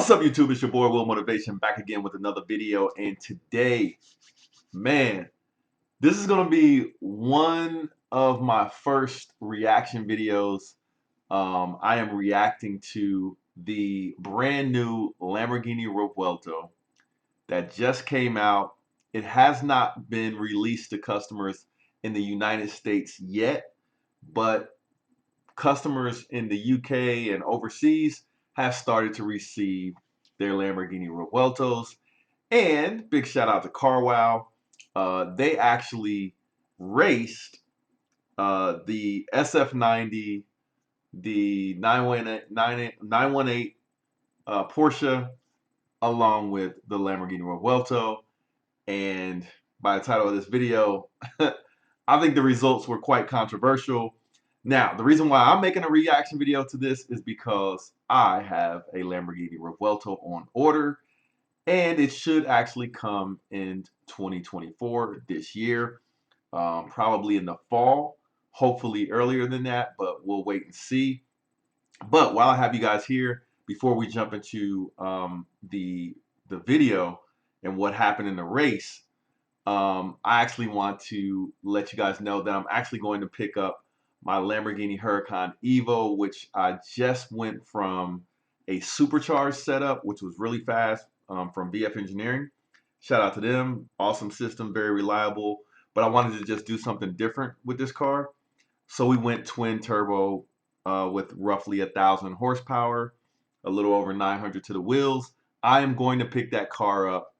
What's up, YouTube? It's your boy Will Motivation back again with another video. And today, man, this is going to be one of my first reaction videos. I am reacting to the brand new Lamborghini Revuelto that just came out. It has not been released to customers in the United States yet, but customers in the UK and overseas have started to receive their Lamborghini Revueltos. And big shout out to carwow. They actually raced the SF90, the 918 Porsche, along with the Lamborghini Revuelto. And by the title of this video, I think the results were quite controversial. Now, the reason why I'm making a reaction video to this is because I have a Lamborghini Revuelto on order, and it should actually come in 2024 this year, probably in the fall, hopefully earlier than that, but we'll wait and see. But while I have you guys here, before we jump into the video and what happened in the race, I actually want to let you guys know that I'm actually going to pick up my Lamborghini Huracan Evo, which I just went from a supercharged setup, which was really fast, from VF Engineering. Shout out to them. Awesome system, very reliable. But I wanted to just do something different with this car. So we went twin turbo with roughly 1,000 horsepower, a little over 900 to the wheels. I am going to pick that car up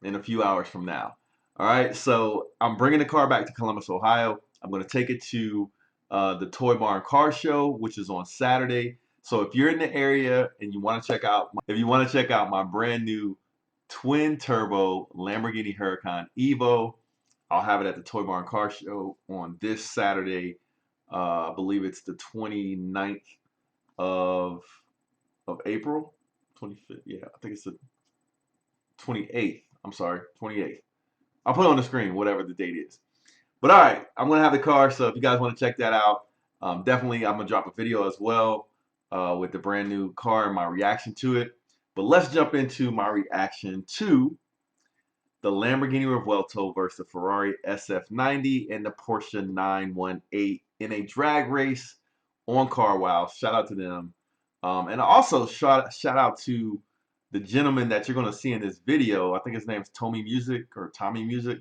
in a few hours from now. All right, so I'm bringing the car back to Columbus, Ohio. I'm going to take it to the Toy Barn Car Show, which is on Saturday. So if you're in the area and you want to check out, my brand new twin turbo Lamborghini Huracan Evo, I'll have it at the Toy Barn Car Show on this Saturday. I believe it's the 29th of April. 25th, yeah, I think it's the 28th. I'm sorry, 28th. I'll put it on the screen, whatever the date is. But all right, I'm going to have the car, so if you guys want to check that out, definitely I'm going to drop a video as well with the brand new car and my reaction to it. But let's jump into my reaction to the Lamborghini Revuelto versus the Ferrari SF90 and the Porsche 918 in a drag race on carwow. Shout out to them. And also shout out to the gentleman that you're going to see in this video. I think his name's Tommy Music or Tommy Music.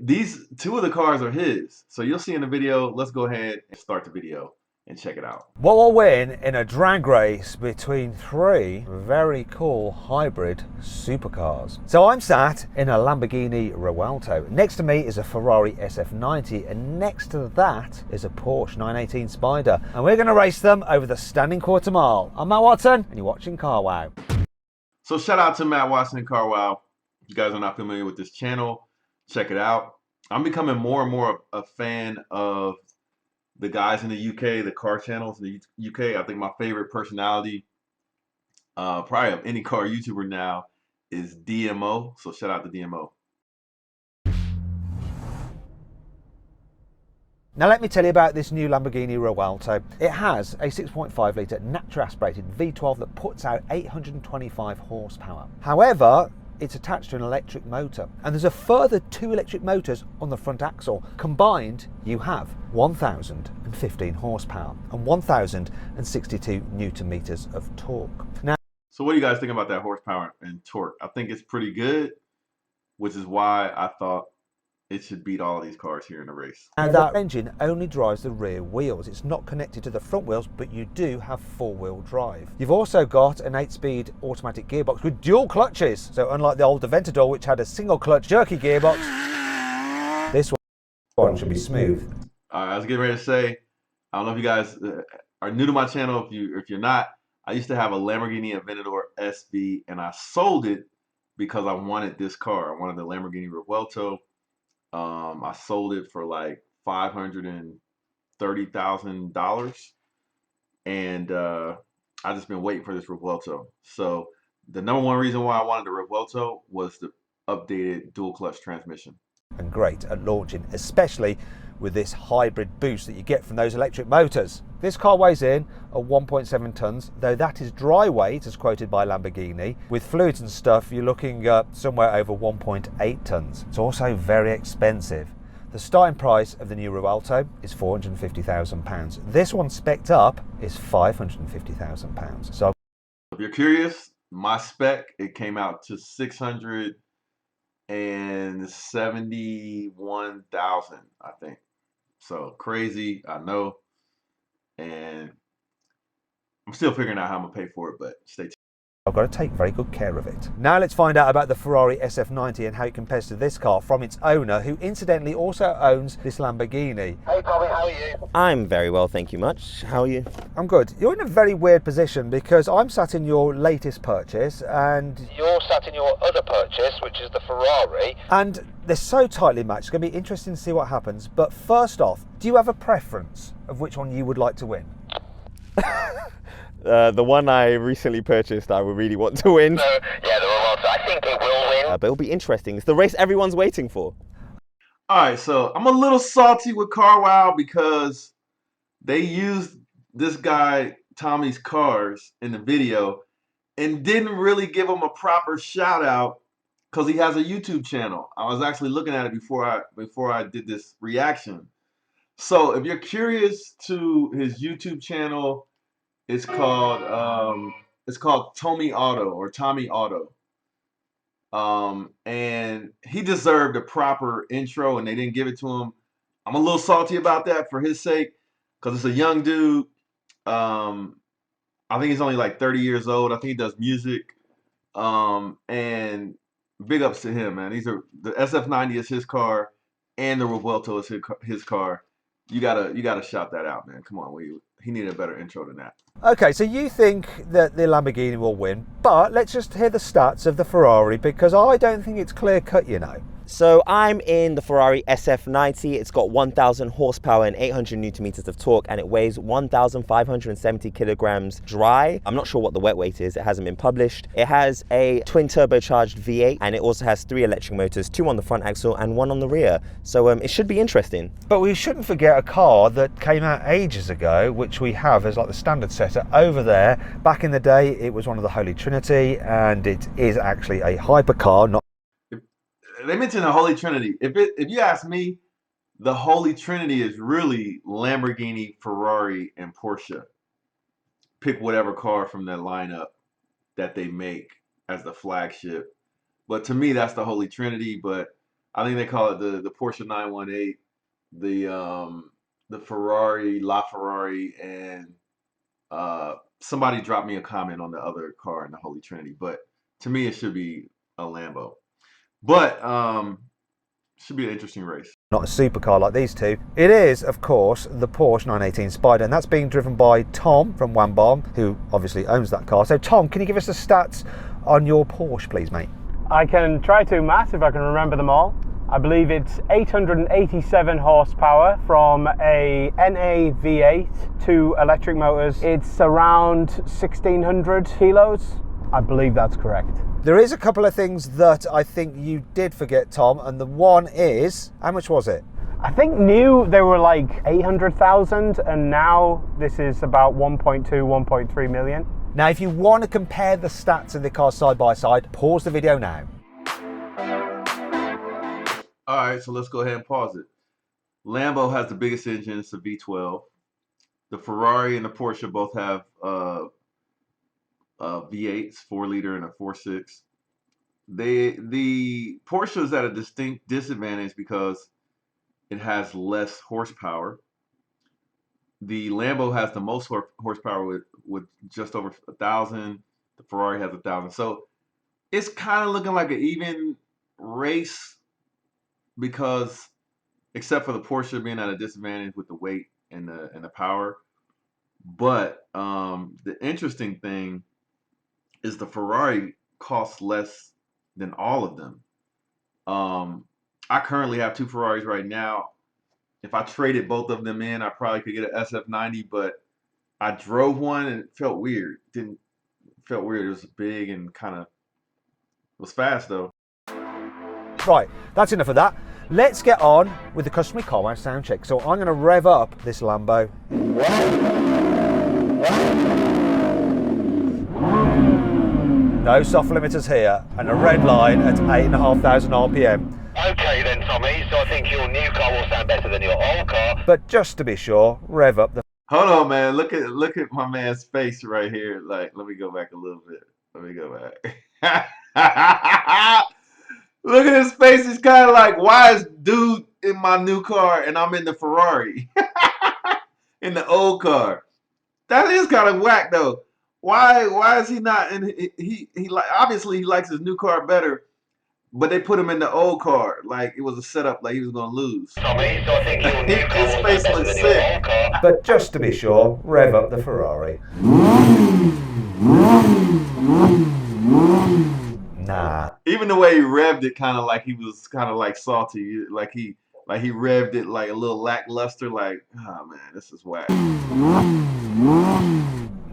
These two of the cars are his. So you'll see in the video. Let's go ahead and start the video and check it out. What will win in a drag race between three very cool hybrid supercars? So I'm sat in a Lamborghini Revuelto. Next to me is a Ferrari SF90, and next to that is a Porsche 918 Spider. And we're going to race them over the standing quarter mile. I'm Matt Watson, and you're watching carwow. So shout out to Matt Watson and carwow. If you guys are not familiar with this channel, check it out. I'm becoming more and more a fan of the guys in the UK, the car channels in the UK. I think my favorite personality, probably of any car YouTuber now, is DMO. So shout out to DMO. Now let me tell you about this new Lamborghini Revuelto. It has a 6.5 litre naturally aspirated V12 that puts out 825 horsepower. However, it's attached to an electric motor, and there's a further 2 electric motors on the front axle. Combined, you have 1,015 horsepower and 1,062 newton meters of torque. Now, so what do you guys think about that horsepower and torque? I think it's pretty good, which is why I thought it should beat all of these cars here in the race. Now that engine only drives the rear wheels. It's not connected to the front wheels, but you do have 4-wheel drive. You've also got an 8-speed automatic gearbox with dual clutches. So unlike the old Aventador, which had a single clutch jerky gearbox, this one should be smooth. I was getting ready to say, I don't know if you guys are new to my channel. If you're not, I used to have a Lamborghini Aventador SB, and I sold it because I wanted this car. I wanted the Lamborghini Revuelto. I sold it for like $530,000, and I just been waiting for this Revuelto. So the number one reason why I wanted the Revuelto was the updated dual clutch transmission. And great at launching, especially with this hybrid boost that you get from those electric motors. This car weighs in at 1.7 tonnes, though that is dry weight as quoted by Lamborghini. With fluids and stuff, you're looking somewhere over 1.8 tonnes. It's also very expensive. The starting price of the new Revuelto is £450,000. This one spec'd up is £550,000. So if you're curious, my spec, it came out to 671,000, I think. So crazy, I know. And I'm still figuring out how I'm gonna pay for it, but stay tuned. I've got to take very good care of it. Now let's find out about the Ferrari SF90 and how it compares to this car from its owner, who incidentally also owns this Lamborghini. Hey Tommy, how are you? I'm very well, thank you much. How are you? I'm good. You're in a very weird position because I'm sat in your latest purchase and You're sat in your other purchase, which is the Ferrari. they're so tightly matched. It's going to be interesting to see what happens. But first off, do you have a preference of which one you would like to win? The one I recently purchased, I would really want to win. Yeah, the Revuelto. I think it will win. But it'll be interesting. It's the race everyone's waiting for. All right, so I'm a little salty with carwow because they used this guy Tommy's cars in the video and didn't really give him a proper shout out because he has a YouTube channel. I was actually looking at it before I did this reaction. So if you're curious to his YouTube channel, it's called Tommy Auto or Tommy Auto. And he deserved a proper intro and they didn't give it to him. I'm a little salty about that for his sake because it's a young dude. I think he's only like 30 years old. I think he does music. And big ups to him, man. The SF90 is his car and the Revuelto is his car. You gotta shout that out, man. Come on, he needed a better intro than that. Okay, so you think that the Lamborghini will win, but let's just hear the stats of the Ferrari because I don't think it's clear cut, you know. So I'm in the Ferrari SF90. It's got 1,000 horsepower and 800 newton meters of torque, and it weighs 1,570 kilograms dry. I'm not sure what the wet weight is. It hasn't been published. It has a twin turbocharged V8, and it also has 3 electric motors, 2 on the front axle and 1 on the rear. So it should be interesting. But we shouldn't forget a car that came out ages ago, which we have as like the standard setter over there. Back in the day, it was one of the Holy Trinity, and it is actually a hypercar, not. They mentioned the Holy Trinity. If you ask me, the Holy Trinity is really Lamborghini, Ferrari, and Porsche. Pick whatever car from that lineup that they make as the flagship. But to me, that's the Holy Trinity. But I think they call it the Porsche 918, the Ferrari, LaFerrari, and somebody dropped me a comment on the other car in the Holy Trinity. But to me, it should be a Lambo. But should be an interesting race. Not a supercar like these two. It is, of course, the Porsche 918 Spider, and that's being driven by Tom from Wham, who obviously owns that car. So Tom, can you give us the stats on your Porsche, please, mate? I can try to, Matt, if I can remember them all. I believe it's 887 horsepower from a NA V8, 2 electric motors. It's around 1,600 kilos. I believe that's correct. There is a couple of things that I think you did forget, Tom, and the one is, how much was it? I think new they were like 800,000, and now this is about 1.2, 1.3 million. Now, if you want to compare the stats of the cars side by side, pause the video now. All right, so let's go ahead and pause it. Lambo has the biggest engine, it's a V12. The Ferrari and the Porsche both have V8s, 4-liter and a 4.6. The Porsche is at a distinct disadvantage because it has less horsepower. The Lambo has the most horsepower with just over 1,000. The Ferrari has 1,000. So it's kind of looking like an even race because, except for the Porsche being at a disadvantage with the weight and the power. But the interesting thing is the Ferrari costs less than all of them. I currently have 2 Ferraris right now. If I traded both of them in, I probably could get an SF90, but I drove one and it felt weird. It felt weird. It was big and kind of was fast though. Right, that's enough of that. let's get on with the customary carwow sound check. So I'm going to rev up this Lambo. No soft limiters here, and a red line at 8,500 RPM. Okay then, Tommy, so I think your new car will sound better than your old car. But just to be sure, rev up the... Hold on, man. Look at my man's face right here. Like, let me go back a little bit. Let me go back. Look at his face. He's kind of like, why is dude in my new car and I'm in the Ferrari? In the old car. That is kind of whack though. Why is he not in he like obviously he likes his new car better, but they put him in the old car like it was a setup like he was gonna lose. Tommy, so I think your new car His will face sound better looks than your sick. old car. But just to be sure, rev up the Ferrari. Nah. Even the way he revved it, kind of like he was kind of like salty, like he revved it like a little lackluster, like, oh man, this is whack.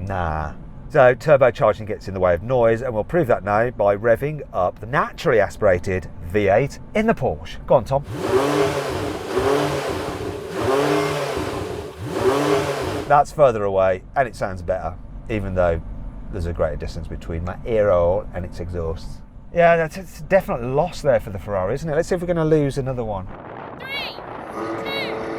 Nah. So turbocharging gets in the way of noise, and we'll prove that now by revving up the naturally aspirated V8 in the Porsche. Go on, Tom. That's further away, and it sounds better, even though there's a greater distance between my ear hole and its exhaust. Yeah, that's a definite loss there for the Ferrari, isn't it? Let's see if we're going to lose another one. 3, 2, 1.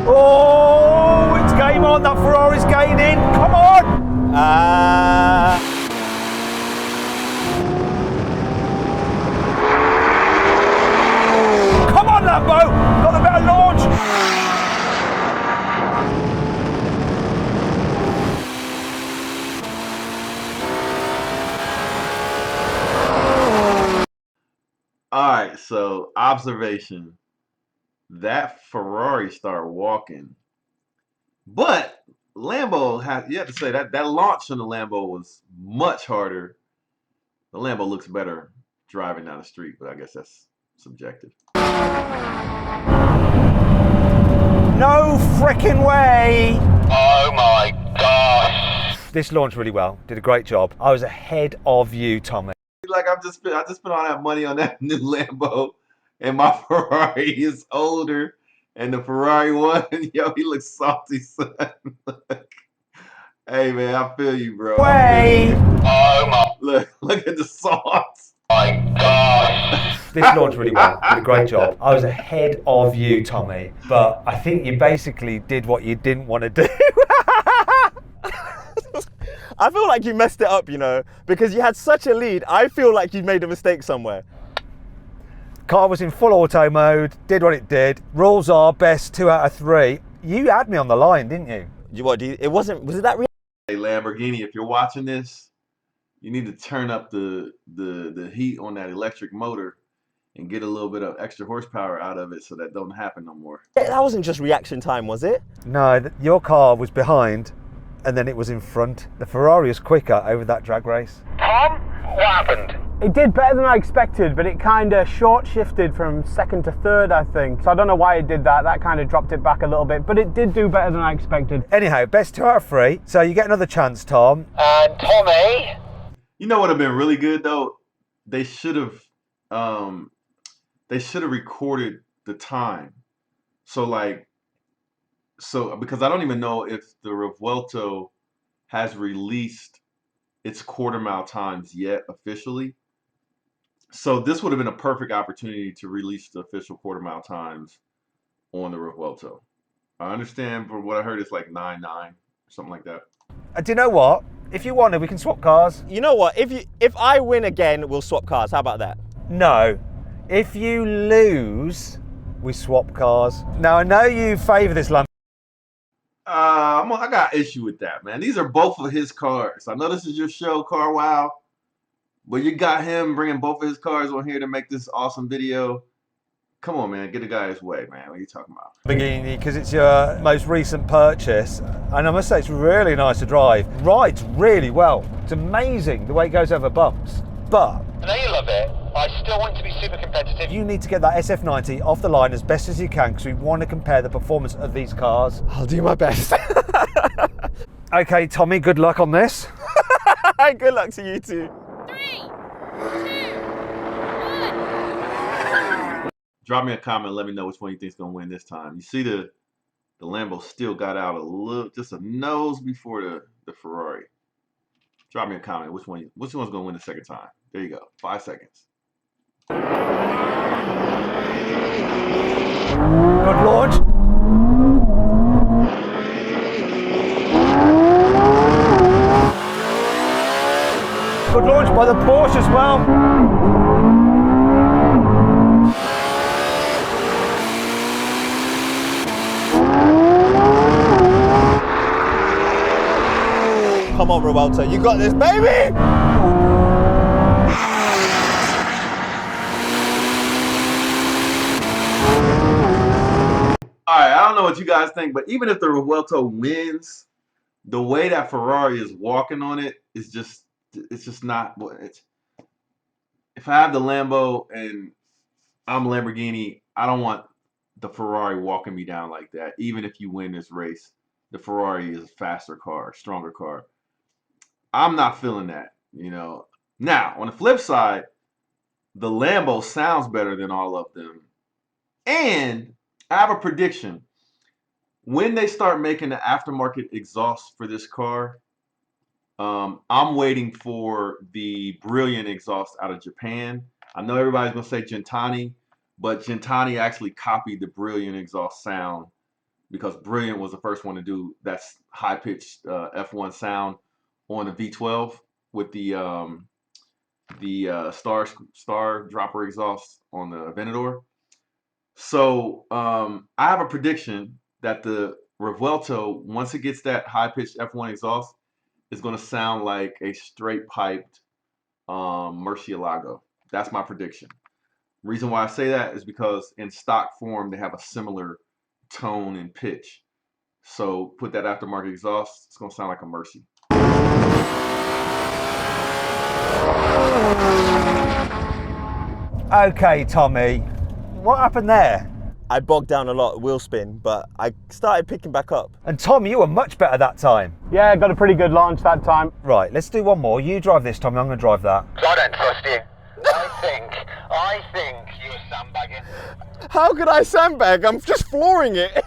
Oh, it's game on. That Ferrari's gaining. Come on. Come on, Lambo. Got a better launch. All right, so observation. That Ferrari started walking. But Lambo you have to say that launch on the Lambo was much harder. The Lambo looks better driving down the street, but I guess that's subjective. No frickin' way. Oh my gosh. This launched really well. Did a great job. I was ahead of you, Tommy. Like I just spent all that money on that new Lambo, and my Ferrari is older, and the Ferrari one, yo, he looks salty, son. Hey man, I feel you, bro. Way. Oh Look at the sauce. my gosh. This launched really well. Did a great job. I was ahead of you, Tommy, but I think you basically did what you didn't want to do. I feel like you messed it up, you know, because you had such a lead. I feel like you made a mistake somewhere. Car was in full auto mode, did what it did. Rules are best 2 out of 3. You had me on the line, didn't you? Was it that real? Hey Lamborghini, if you're watching this, you need to turn up the heat on that electric motor and get a little bit of extra horsepower out of it so that don't happen no more. That wasn't just reaction time, was it? No, your car was behind and then it was in front. The Ferrari was quicker over that drag race. Tom, what happened? It did better than I expected, but it kind of short shifted from second to third, I think. So I don't know why it did that. That kind of dropped it back a little bit, but it did do better than I expected. Anyhow, best 2 out of 3. So you get another chance, Tom. And Tommy? You know what would have been really good though? They should have recorded the time. So because I don't even know if the Revuelto has released its quarter mile times yet officially. So this would have been a perfect opportunity to release the official quarter mile times on the Revuelto. I understand from what I heard it's like 9.9 or something like that. Do you know what? If you wanted, we can swap cars. You know what? If I win again, we'll swap cars. How about that? No. If you lose, we swap cars. Now, I know you favour this Lamborghini. I got issue with that, man. These are both of his cars. I know this is your show, Carwow, but you got him bringing both of his cars on here to make this awesome video. Come on, man. Get the guy his way, man. What are you talking about? Lamborghini, because it's your most recent purchase, and I must say it's really nice to drive. Rides really well. It's amazing the way it goes over bumps. But I know you love it. I still want to be super competitive. You need to get that SF90 off the line as best as you can because we want to compare the performance of these cars. I'll do my best. Okay, Tommy, good luck on this. Good luck to you too. 3, 2, 1. Drop me a comment. Let me know which one you think's gonna win this time. You see the Lambo still got out a little, just a nose before the Ferrari. Drop me a comment. Which one's gonna win the second time? There you go. 5 seconds. Good launch. Good launch by the Porsche as well. Come on, Revuelto, you got this, baby! All right, I don't know what you guys think, but even if the Revuelto wins, the way that Ferrari is walking on it is just, it's just not. If I have the Lambo and I'm Lamborghini, I don't want the Ferrari walking me down like that. Even if you win this race, the Ferrari is a faster car, stronger car. I'm not feeling that, you know. Now, on the flip side, the Lambo sounds better than all of them. And I have a prediction. When they start making the aftermarket exhaust for this car, I'm waiting for the Brilliant exhaust out of Japan. I know everybody's going to say Gentani, but Gentani actually copied the Brilliant exhaust sound because Brilliant was the first one to do that high-pitched F1 sound on the V12 with the star dropper exhaust on the Aventador. So I have a prediction that the Revuelto, once it gets that high-pitched F1 exhaust, is going to sound like a straight-piped Murcielago. That's my prediction. Reason why I say that is because in stock form, they have a similar tone and pitch. So put that aftermarket exhaust, it's going to sound like a Mercy. Okay, Tommy, what happened there? I bogged down a lot, wheel spin, but I started picking back up. And Tom, you were much better that time. Yeah, I got a pretty good launch that time. Right, let's do one more. You drive this, Tommy, I'm going to drive that. I don't trust you. I think you're sandbagging. How could I sandbag? I'm just flooring it.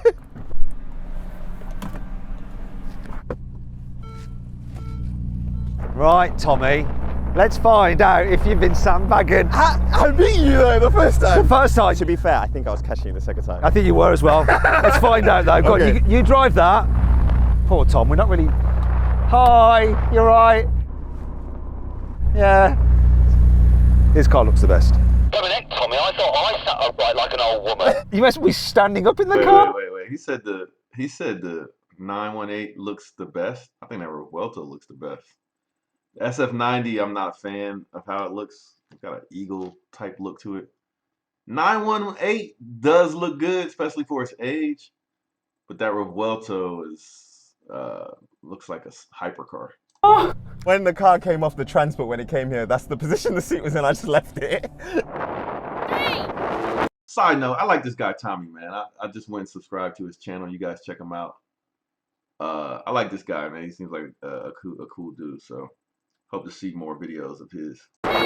Right, Tommy, let's find out if you've been sandbagging. I beat you though the first time. The first time. To be fair, I think I was catching you the second time. I think you were as well. Let's find out though. Go on, Okay. you drive that. Poor Tom, we're not really... Hi, you're right. Yeah. His car looks the best. Dominic, Tommy, I thought I sat upright like an old woman. You must be standing up in the car. Wait. He said the 918 looks the best. I think that Revuelto looks the best. The SF90, I'm not a fan of how it looks. It's got an eagle type look to it. 918 does look good, especially for its age. But that Revuelto is looks like a hypercar. When the car came off the transport when it came here, that's the position the seat was in, I just left it. 3, Side note, I like this guy Tommy, man. I just went and subscribed to his channel. You guys check him out. I like this guy, man. He seems like a cool dude. So hope to see more videos of his. 1.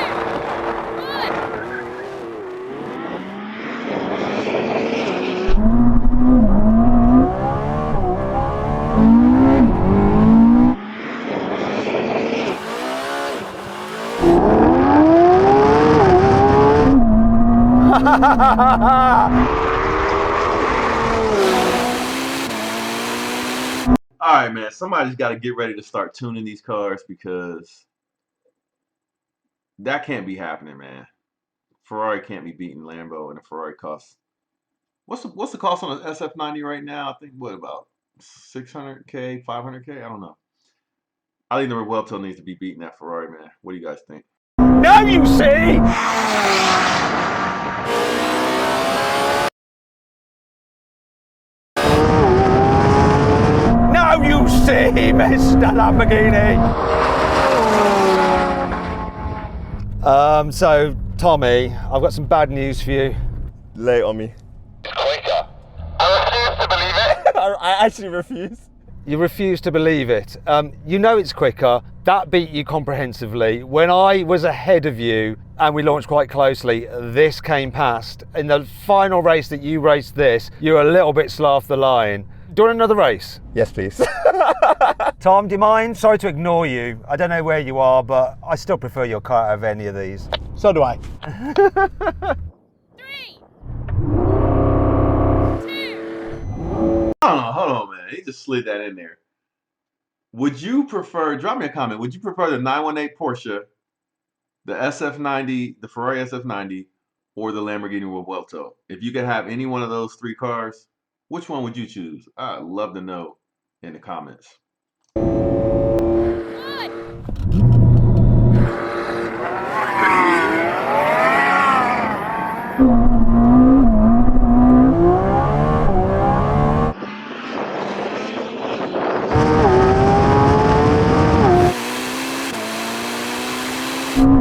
All right, man. Somebody's got to get ready to start tuning these cars because that can't be happening, man. Ferrari can't be beating Lambo, and the Ferrari costs. What's the cost on the SF90 right now? I think what about 600K, 500K? I don't know. I think the Revuelto needs to be beating that Ferrari, man. What do you guys think? Now you see! Now you see, Mr. Lamborghini! So Tommy, I've got some bad news for you. Lay it on me. It's quicker. I refuse to believe it. I actually refuse. You refuse to believe it. You know it's quicker. That beat you comprehensively. When I was ahead of you and we launched quite closely, this came past. In the final race that you raced this, you were a little bit slow off the line. Do you want another race? Yes, please. Tom, do you mind? Sorry to ignore you. I don't know where you are, but I still prefer your car out of any of these. So do I. 3, 2. Hold on, man. He just slid that in there. Would you prefer, drop me a comment, would you prefer the 918 Porsche, the SF90, the Ferrari SF90, or the Lamborghini Revuelto? If you could have any one of those three cars, which one would you choose? I'd love to know in the comments. 1.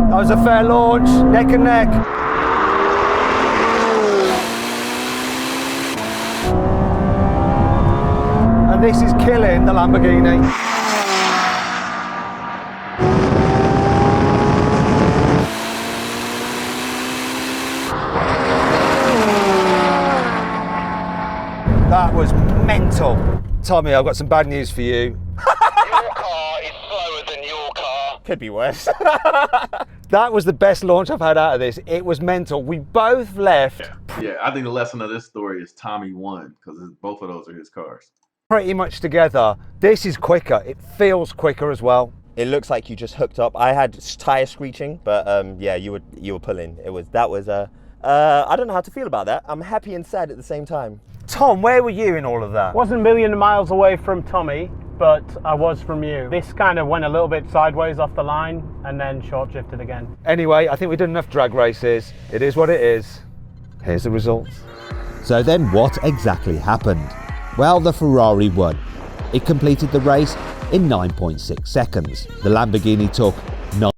That was a fair launch, neck and neck. And this is killing the Lamborghini. That was mental. Tommy, I've got some bad news for you. Your car is slower than your car. Could be worse. That was the best launch I've had out of this. It was mental. We both left Yeah, I think the lesson of this story is Tommy won because both of those are his cars. pretty much together. This is quicker. It feels quicker as well. It looks like you just hooked up. I had tire screeching, but yeah, you were pulling. I don't know how to feel about that. I'm happy and sad at the same time. Tom, where were you in all of that? Wasn't a million miles away from Tommy, but I was from you. This kind of went a little bit sideways off the line and then short shifted again. Anyway, I think we've done enough drag races. It is what it is. Here's the results. So then what exactly happened? Well, the Ferrari won. It completed the race in 9.6 seconds. The Lamborghini took 9.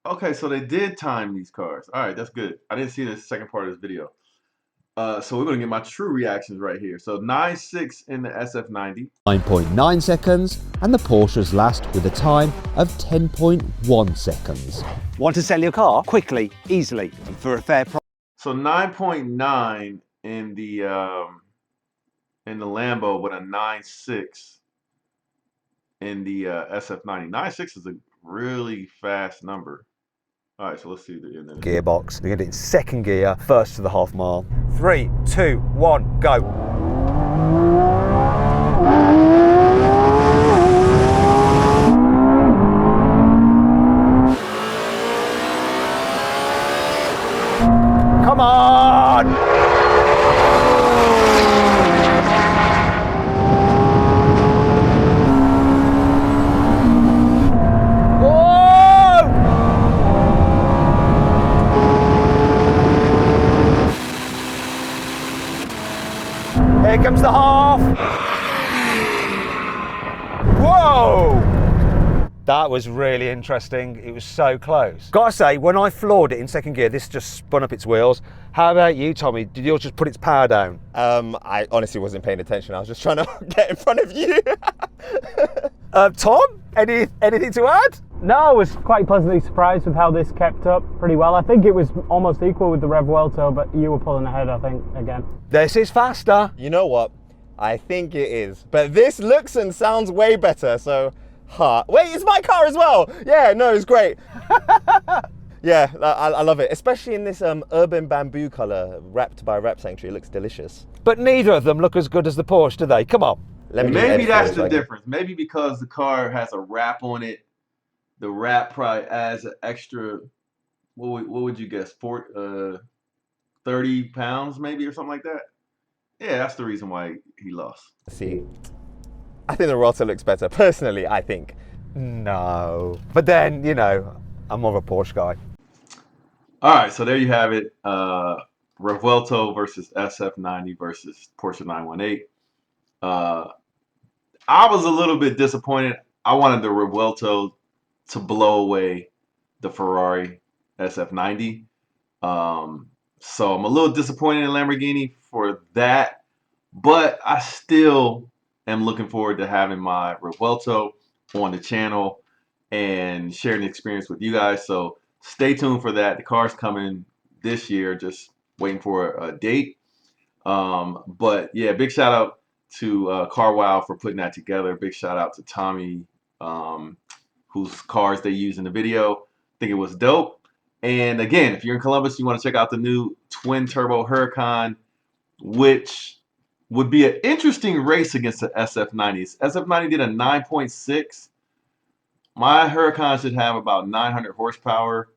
Okay, so they did time these cars. All right, that's good. I didn't see the second part of this video. So we're gonna get my true reactions right here. So 9.6 in the SF90. 9.9 seconds, and the Porsche's last with a time of 10.1 seconds. Want to sell your car quickly, easily, and for a fair price? So 9.9 in the Lambo, with a 9.6 in the SF90. 9.6 is a really fast number. All right, so let's see the Gearbox. We're going to do it in second gear, first to the half mile. 3, 2, 1, go. Come on! Here comes the half. Whoa! That was really interesting. It was so close. Gotta say, when I floored it in second gear, this just spun up its wheels. How about you, Tommy? Did yours just put its power down? I honestly wasn't paying attention. I was just trying to get in front of you. Tom, anything to add? No, I was quite pleasantly surprised with how this kept up pretty well. I think it was almost equal with the Revuelto, but you were pulling ahead, I think, again. This is faster. You know what? I think it is. But this looks and sounds way better, so... Wait, it's my car as well! Yeah, no, it's great. Yeah, I love it. Especially in this urban bamboo colour, wrapped by Wrap Sanctuary. It looks delicious. But neither of them look as good as the Porsche, do they? Come on. Maybe that's the difference. Maybe because the car has a wrap on it, the wrap probably adds an extra, what would you guess, 30 pounds maybe, or something like that? Yeah, that's the reason why he lost. See, I think the Revuelto looks better. Personally, I think. No. But then, you know, I'm more of a Porsche guy. All right, so there you have it. Revuelto versus SF90 versus Porsche 918. I was a little bit disappointed. I wanted the Revuelto to blow away the Ferrari. SF90. So I'm a little disappointed in Lamborghini for that, but I still am looking forward to having my Revuelto on the channel and sharing the experience with you guys. So stay tuned for that. The car's coming this year, just waiting for a date. But yeah, big shout out to Carwow for putting that together. Big shout out to Tommy, whose cars they use in the video. I think it was dope. And again, if you're in Columbus, you want to check out the new twin turbo Huracan, which would be an interesting race against the SF90s. SF90 did a 9.6. My Huracan should have about 900 horsepower.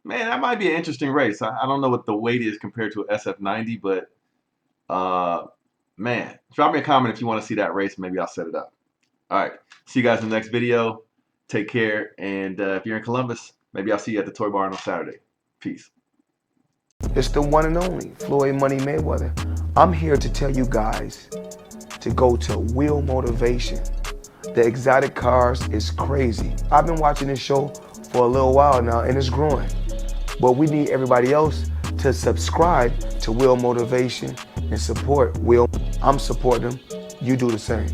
Man, that might be an interesting race. I don't know what the weight is compared to an SF90, but man, drop me a comment if you want to see that race. Maybe I'll set it up. All right, see you guys in the next video. Take care, and if you're in Columbus, maybe I'll see you at the Toy Barn on Saturday. Peace. It's the one and only Floyd Money Mayweather. I'm here to tell you guys to go to Wheel Motivation. The exotic cars is crazy. I've been watching this show for a little while now, and it's growing. But we need everybody else to subscribe to Wheel Motivation and support Wheel. I'm supporting them. You do the same.